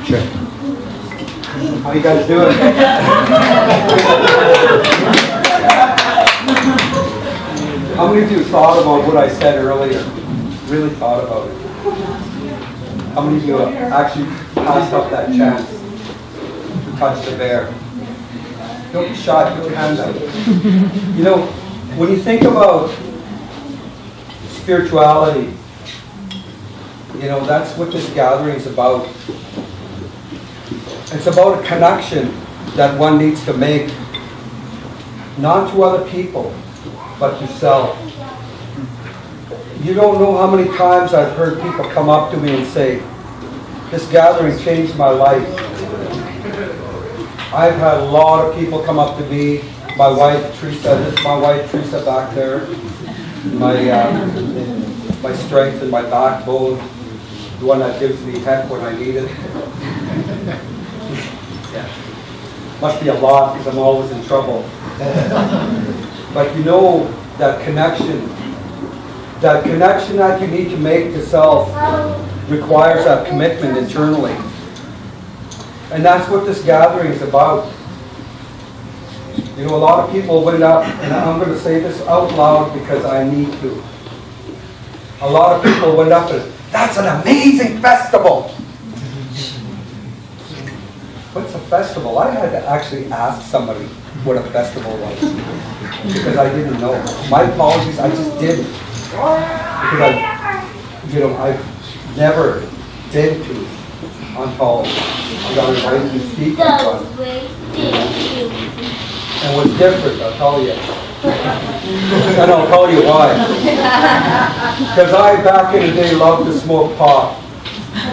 Sure. How you guys doing? How many of you thought about what I said earlier? Really thought about it? How many of you actually passed up that chance to touch the bear? Don't be shy, put your hand up. You know, when you think about spirituality, you know, that's what this gathering is about. It's about a connection that one needs to make, not to other people, but to self. You don't know how many times I've heard people come up to me and say, this gathering changed my life. I've had a lot of people come up to me. My wife, Teresa, this is my wife, Teresa, back there. My strength and my backbone, the one that gives me heck when I need it. Must be a lot because I'm always in trouble. But you know, that connection that you need to make to self requires that commitment internally. And that's what this gathering is about. You know, a lot of people went up, and I'm going to say this out loud because I need to. A lot of people went up and, that's an amazing festival. What's a festival? I had to actually ask somebody what a festival was because I didn't know. My apologies, I just didn't. Because I've never been to until I got invited to speak in front. And what's different, I'll tell you. And I'll tell you why. Because I, back in the day, loved to smoke pot.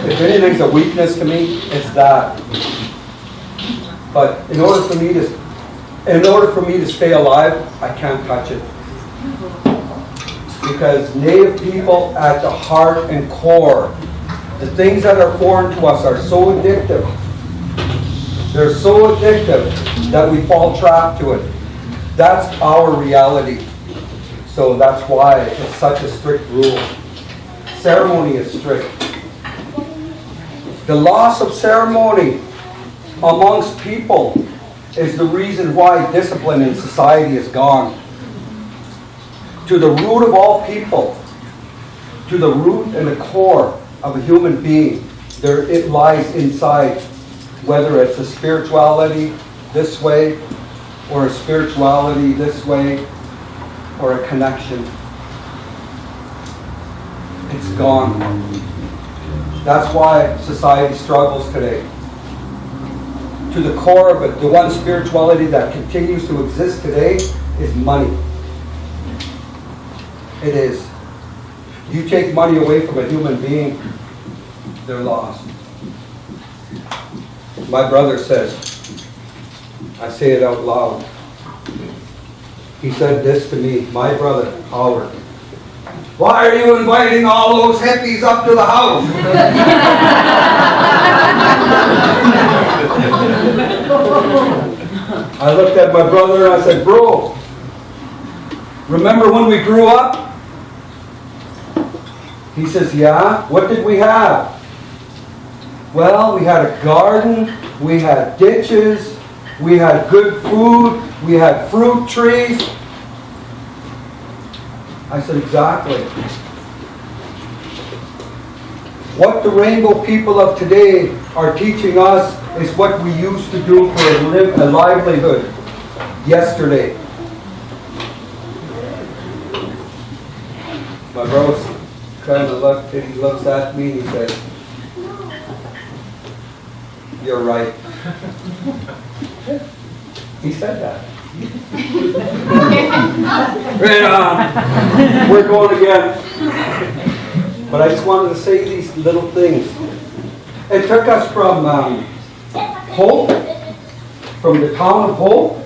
If anything's a weakness to me, it's that. But in order for me to stay alive, I can't touch it. Because Native people at the heart and core, the things that are foreign to us are so addictive. They're so addictive that we fall trapped to it. That's our reality. So that's why it's such a strict rule. Ceremony is strict. The loss of ceremony amongst people is the reason why discipline in society is gone. To the root of all people, to the root and the core of a human being, it lies inside, whether it's a spirituality this way, or a spirituality this way, or a connection. It's gone. That's why society struggles today. To the core of it, the one spirituality that continues to exist today is money. It is. You take money away from a human being, they're lost. My brother says, I say it out loud. He said this to me, my brother, Howard. Why are you inviting all those hippies up to the house? I looked at my brother and I said, bro, remember when we grew up? He says, yeah, what did we have? Well, we had a garden, we had ditches, we had good food, we had fruit trees. I said, exactly. What the rainbow people of today are teaching us is what we used to do for a livelihood yesterday. My brother kind of looks at me and he says, you're right. He said that. Right on. We're going again. But I just wanted to say these little things. It took us from Hope, from the town of Hope,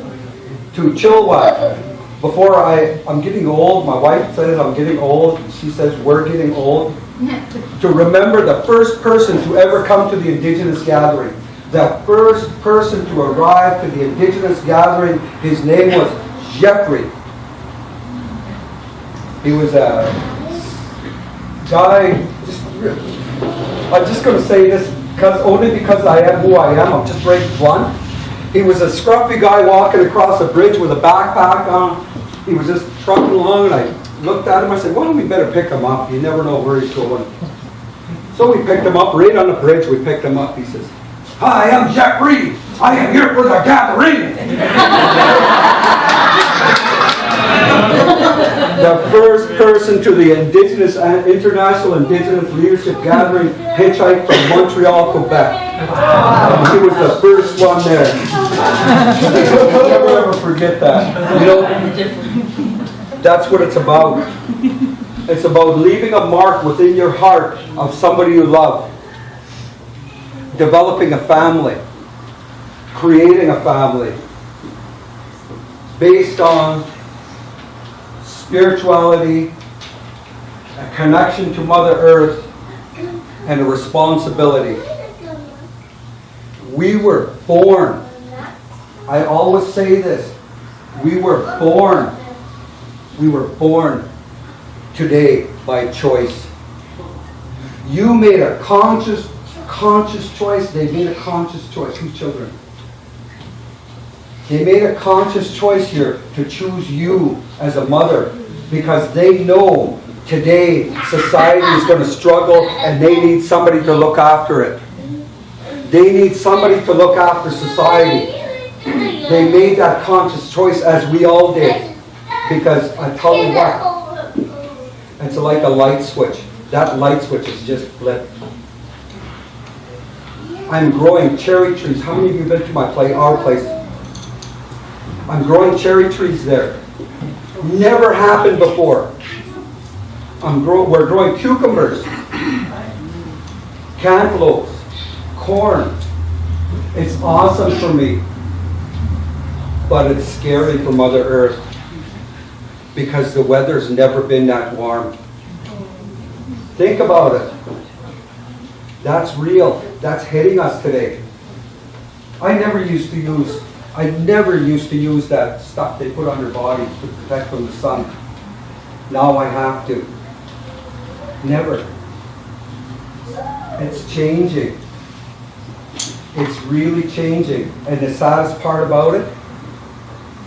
to Chilliwack. Before I'm getting old, my wife says I'm getting old, she says we're getting old, to remember the first person to ever come to the Indigenous gathering. The first person to arrive to the Indigenous gathering, his name was Jeffrey. He was a guy, I'm just going to say this only because I am who I am. I'm just very blunt. He was a scruffy guy walking across a bridge with a backpack on. He was just trucking along, and I looked at him. I said, well, we better pick him up. You never know where he's going. So we picked him up, right on the bridge. We picked him up. He says, hi, I'm Jeffrey. I am here for the gathering. The first person to the Indigenous International Indigenous Leadership Gathering hitchhiked from Montreal, Quebec. He was the first one there. I'll never ever forget that. You know, that's what it's about. It's about leaving a mark within your heart of somebody you love. Developing a family. Creating a family. Based on spirituality, a connection to Mother Earth, and a responsibility. We were born. I always say this. We were born. We were born today by choice. You made a conscious choice. They made a conscious choice. Whose children? They made a conscious choice here to choose you as a mother because they know today society is going to struggle and they need somebody to look after it. They need somebody to look after society. They made that conscious choice as we all did because I tell you what, it's like a light switch. That light switch is just flipped. I'm growing cherry trees. How many of you have been to my place, our place? I'm growing cherry trees there. Never happened before. We're growing cucumbers, cantaloupes, corn. It's awesome for me. But it's scary for Mother Earth because the weather's never been that warm. Think about it. That's real. That's hitting us today. I never used to use that stuff they put on their body to protect from the sun. Now I have to. Never. It's changing. It's really changing. And the saddest part about it,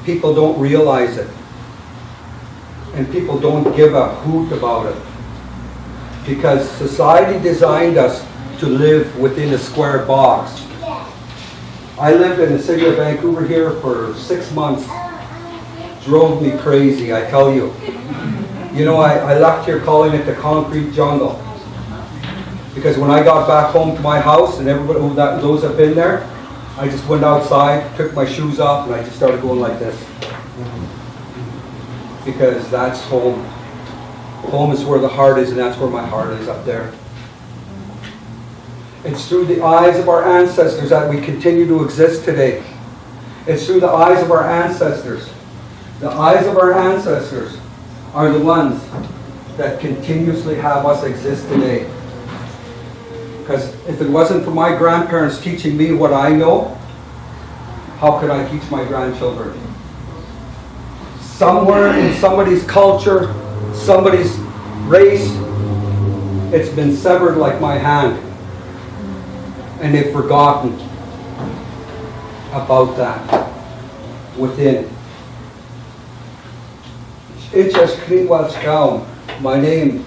people don't realize it. And people don't give a hoot about it. Because society designed us to live within a square box. I lived in the city of Vancouver here for 6 months. Drove me crazy, I tell you. You know, I left here calling it the concrete jungle. Because when I got back home to my house, and everybody, those that have been there, I just went outside, took my shoes off, and I just started going like this. Because that's home. Home is where the heart is, and that's where my heart is, up there. It's through the eyes of our ancestors that we continue to exist today. It's through the eyes of our ancestors. The eyes of our ancestors are the ones that continuously have us exist today. Because if it wasn't for my grandparents teaching me what I know, how could I teach my grandchildren? Somewhere in somebody's culture, somebody's race, it's been severed like my hand. And they've forgotten about that within. My name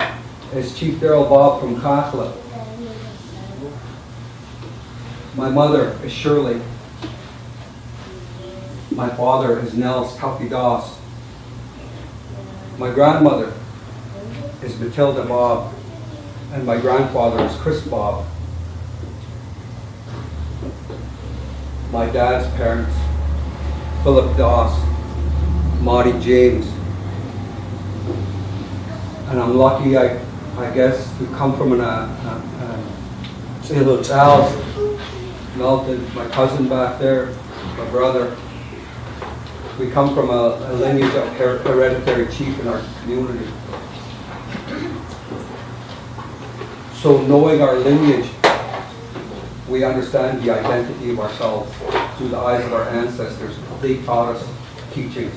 is Chief Darrell Bob from Kakla. My mother is Shirley. My father is Nels Tuffy Doss. My grandmother is Matilda Bob. And my grandfather is Chris Bob. My dad's parents, Philip Doss, Marty James. And I'm lucky, I guess, to come from say little Charles, Melton, my cousin back there, my brother. We come from a lineage of hereditary chief in our community. So knowing our lineage, we understand the identity of ourselves through the eyes of our ancestors. They taught us teachings.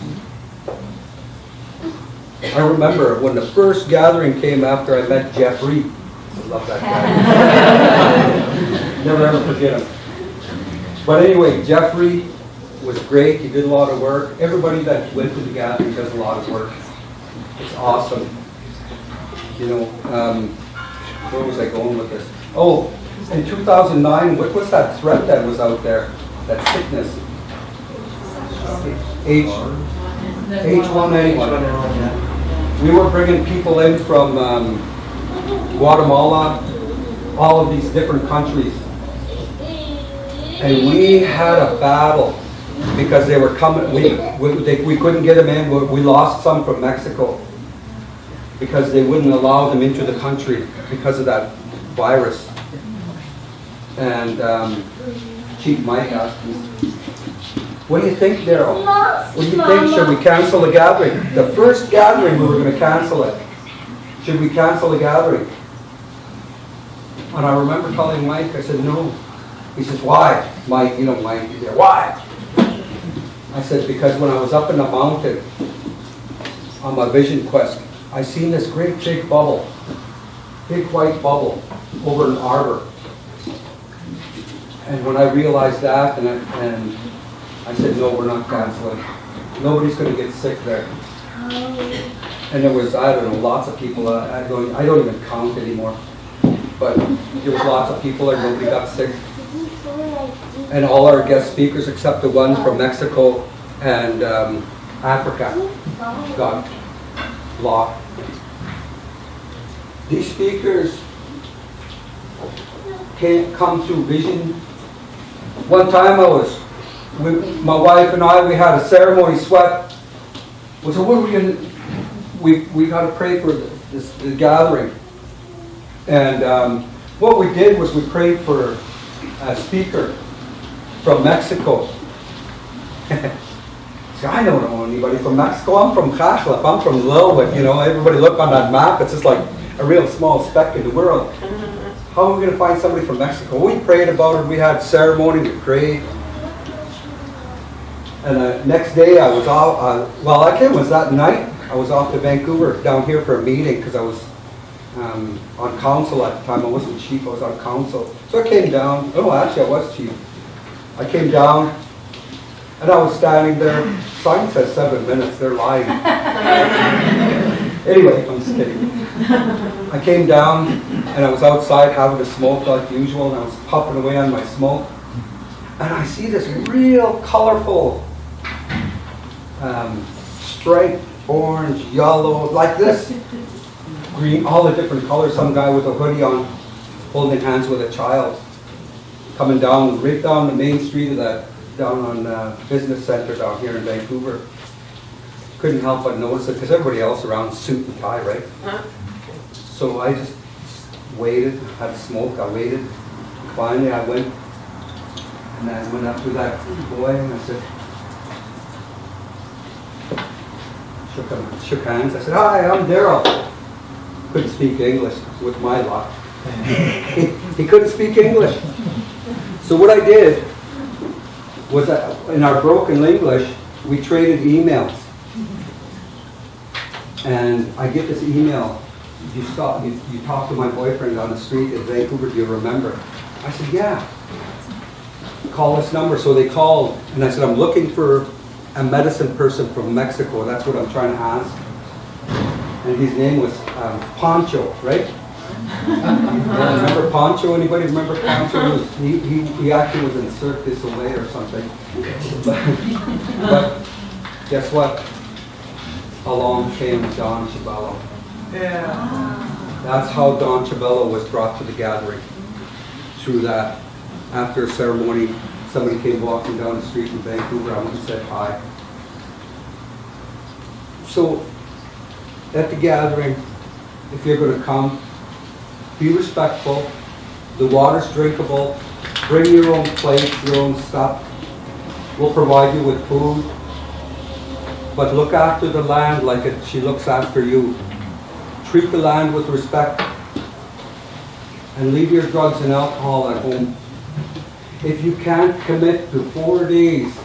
I remember when the first gathering came after I met Jeffrey. I love that guy. forget him. But anyway, Jeffrey was great. He did a lot of work. Everybody that went to the gathering does a lot of work. It's awesome. You know, where was I going with this? Oh, in 2009, what was that threat that was out there? That sickness? H1N1. We were bringing people in from Guatemala, all of these different countries. And we had a battle because they were coming, we couldn't get them in. We lost some from Mexico because they wouldn't allow them into the country because of that virus. And Chief Mike asked me, what do you think, Darrell? What do you think? Should we cancel the gathering? The first gathering, we were going to cancel it. Should we cancel the gathering? And I remember calling Mike, I said, no. He says, why? Mike, you know Mike, he's there, why? I said, because when I was up in the mountain on my vision quest, I seen this great big bubble, big white bubble over an arbor. And when I realized that, and I said, no, we're not canceling. Nobody's going to get sick there. And there was, I don't know, lots of people, I don't even count anymore. But there was lots of people there, nobody got sick. And all our guest speakers, except the one from Mexico and Africa, got blocked. These speakers can't come through vision. One time my wife and I, we had a ceremony sweat. We said, what are we going to, we got to pray for the gathering. And what we did was we prayed for a speaker from Mexico. See, I don't know anybody from Mexico. I'm from Chachlip. I'm from Lilwick. You know, everybody look on that map. It's just like a real small speck in the world. How are we going to find somebody from Mexico? We prayed about it. We had ceremony. We prayed. And the next day I was off. It was that night. I was off to Vancouver down here for a meeting because I was on council at the time. I wasn't chief, I was on council. So I came down. Oh, actually I was chief. I came down and I was standing there. Sign says 7 minutes, they're lying. Anyway, I'm just kidding. I came down and I was outside having a smoke like usual, and I was puffing away on my smoke. And I see this real colorful striped orange, yellow, like this. Green, all the different colors. Some guy with a hoodie on, holding hands with a child, coming down, right down the main street of that, down on business center down here in Vancouver. Couldn't help but notice it because everybody else around suit and tie, right? So I just waited, had smoke, I waited. Finally I went, and I went up to that boy and I said, shook hands. I said, hi, I'm Darrell. Couldn't speak English with my luck. He couldn't speak English. So what I did was that in our broken English, we traded emails. And I get this email, you talked to my boyfriend on the street in Vancouver, do you remember? I said, yeah. Call this number. So they called, and I said, I'm looking for a medicine person from Mexico. That's what I'm trying to ask. And his name was Pancho, right? Remember Pancho? Anybody remember Pancho? He actually was in Cirque du Soleil or something. But guess what? Along came Don Chabello. Yeah. That's how Don Chabello was brought to the gathering. Through that, after a ceremony, somebody came walking down the street in Vancouver. I went and said hi. So, at the gathering, if you're going to come, be respectful. The water's drinkable. Bring your own plates, your own stuff. We'll provide you with food. But look after the land like she looks after you. Treat the land with respect. And leave your drugs and alcohol at home. If you can't commit to 4 days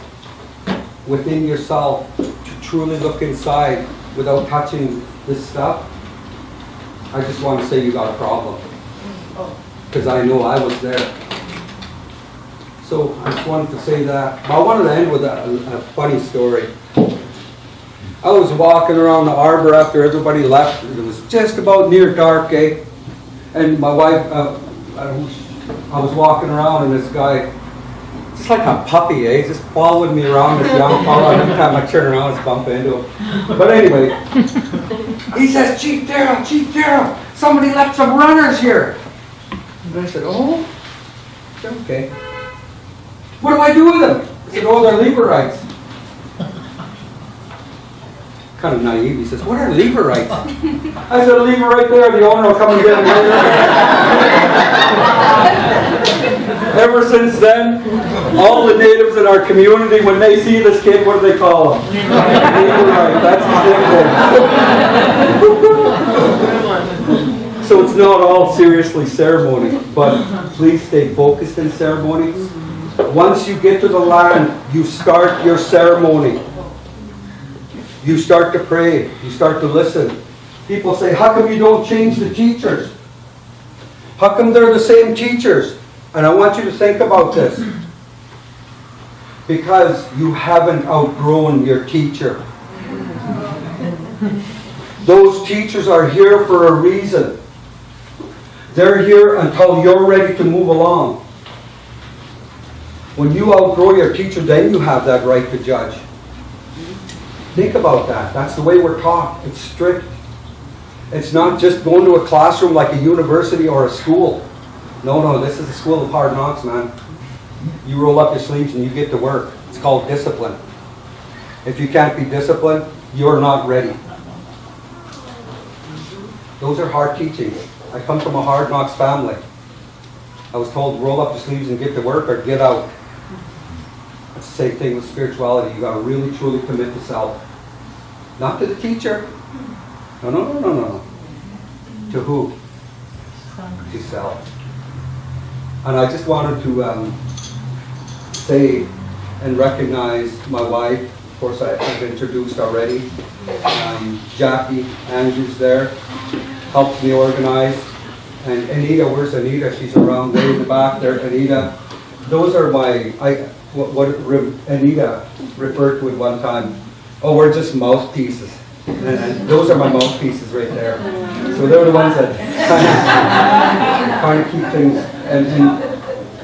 within yourself to truly look inside without touching this stuff, I just want to say you got a problem. Because I know I was there. So I just wanted to say that. But I wanted to end with a funny story. I was walking around the arbor after everybody left. It was just about near dark, eh? And my wife, I was walking around, and this guy, just like a puppy, eh? Just following me around, this young fellow. And every time I turn around, I just bump into him. But anyway, he says, Chief Darrell, somebody left some runners here. And I said, oh, okay. What do I do with them? I said, oh, they're lever rights. Kind of naive. He says, what are lever rights? I said, leave it right there. The owner will come and get them later. Ever since then, all the natives in our community, when they see this kid, what do they call him? Lever right. That's his nickname. So it's not all seriously ceremony, but please stay focused in ceremonies. Once you get to the land, you start your ceremony. You start to pray. You start to listen. People say, how come you don't change the teachers? How come they're the same teachers? And I want you to think about this. Because you haven't outgrown your teacher. Those teachers are here for a reason. They're here until you're ready to move along. When you outgrow your teacher, then you have that right to judge. Think about that. That's the way we're taught. It's strict. It's not just going to a classroom like a university or a school. No, this is a school of hard knocks, man. You roll up your sleeves and you get to work. It's called discipline. If you can't be disciplined, you're not ready. Those are hard teachings. I come from a hard knocks family. I was told, roll up your sleeves and get to work or get out. It's the same thing with spirituality. You got to really, truly commit to self. Not to the teacher. No. To who? To self. And I just wanted to say and recognize my wife. Of course, I've introduced already. Jackie Andrews there helps me organize. And Anita, where's Anita? She's around way in the back there. Anita, those are my, what Anita referred to at one time. Oh, we're just mouthpieces. And those are my mouthpieces right there. So they're the ones that kind of keep things. And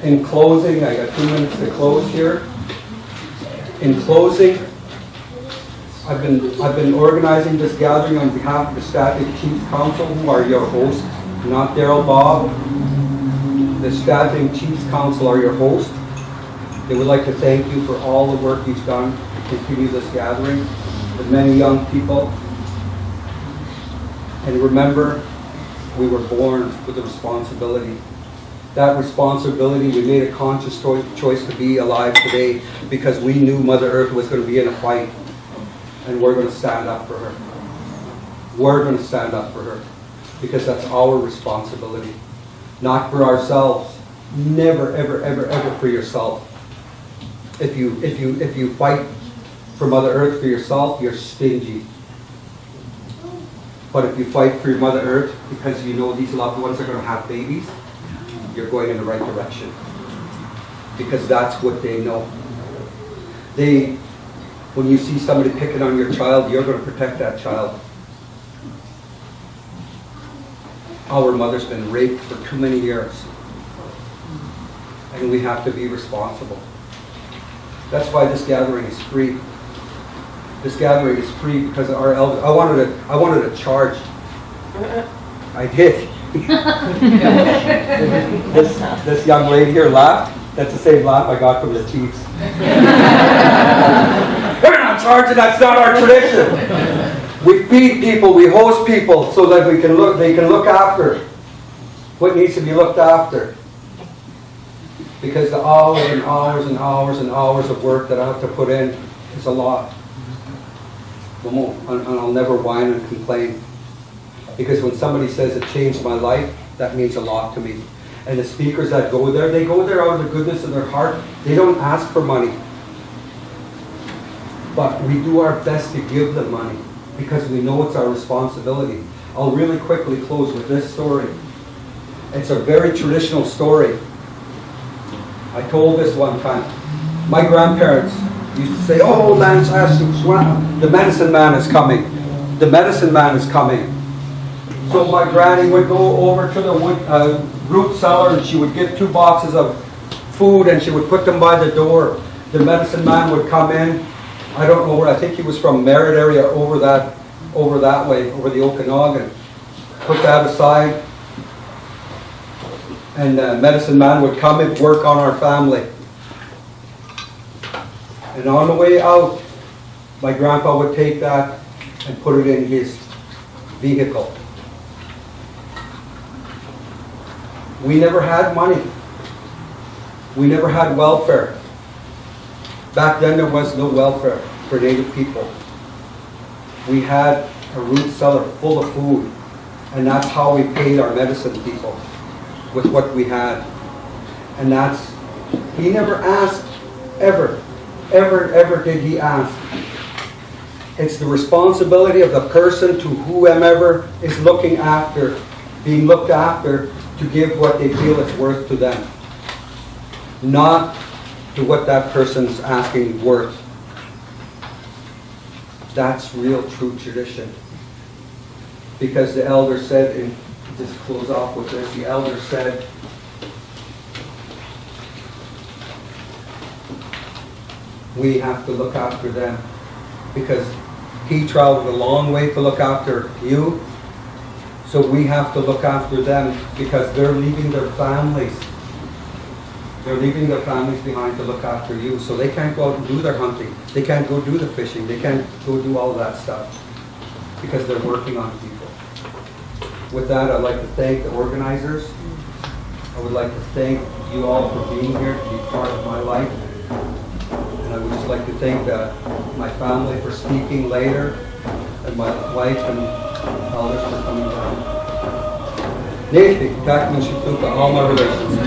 in closing, I got 2 minutes to close here. In closing, I've been organizing this gathering on behalf of the Static Chiefs Council, who are your hosts, not Darrell Bob. The Static Chiefs Council are your hosts. They would like to thank you for all the work you've done to continue this gathering with many young people. And remember, we were born with a responsibility. That responsibility, we made a conscious choice to be alive today because we knew Mother Earth was going to be in a fight. And we're going to stand up for her. We're going to stand up for her because that's our responsibility. Not for ourselves. Never, ever, ever, ever for yourself. If you fight for Mother Earth for yourself, you're stingy. But if you fight for your Mother Earth because you know these loved ones are going to have babies, you're going in the right direction. Because that's what they know. When you see somebody picking on your child, you're going to protect that child. Our mother's been raped for too many years. And we have to be responsible. That's why this gathering is free. This gathering is free because our elders. I wanted to charge. I did. This young lady here laughed. That's the same laugh I got from the Chiefs. We're not charging. That's not our tradition. We feed people. We host people so that they can look after what needs to be looked after. Because the hours and hours and hours and hours of work that I have to put in is a lot. And I'll never whine and complain. Because when somebody says it changed my life, that means a lot to me. And the speakers that go there, they go there out of the goodness of their heart. They don't ask for money. But we do our best to give them money because we know it's our responsibility. I'll really quickly close with this story. It's a very traditional story. I told this one time. My grandparents used to say, oh, Lance, the medicine man is coming. The medicine man is coming. So my granny would go over to the root cellar and she would get 2 boxes of food and she would put them by the door. The medicine man would come in. I don't know where, I think he was from Merritt area over that way, over the Okanagan. Put that aside. And the medicine man would come and work on our family. And on the way out, my grandpa would take that and put it in his vehicle. We never had money. We never had welfare. Back then there was no welfare for Native people. We had a root cellar full of food, and that's how we paid our medicine people, with what we had. And he never asked, ever did he ask. It's the responsibility of the person to whomever is being looked after, to give what they feel it's worth to them. Not to what that person's asking worth. That's real true tradition. Because the elder said, and just close off with this, the elder said, we have to look after them, because he traveled a long way to look after you, so we have to look after them, because they're leaving their families. They're leaving their families behind to look after you, so they can't go out and do their hunting. They can't go do the fishing. They can't go do all that stuff, because they're working on people. With that, I'd like to thank the organizers. I would like to thank you all for being here, to be part of my life. And I would just like to thank my family for speaking later, and my wife and elders for coming down. Nathan, all my relations.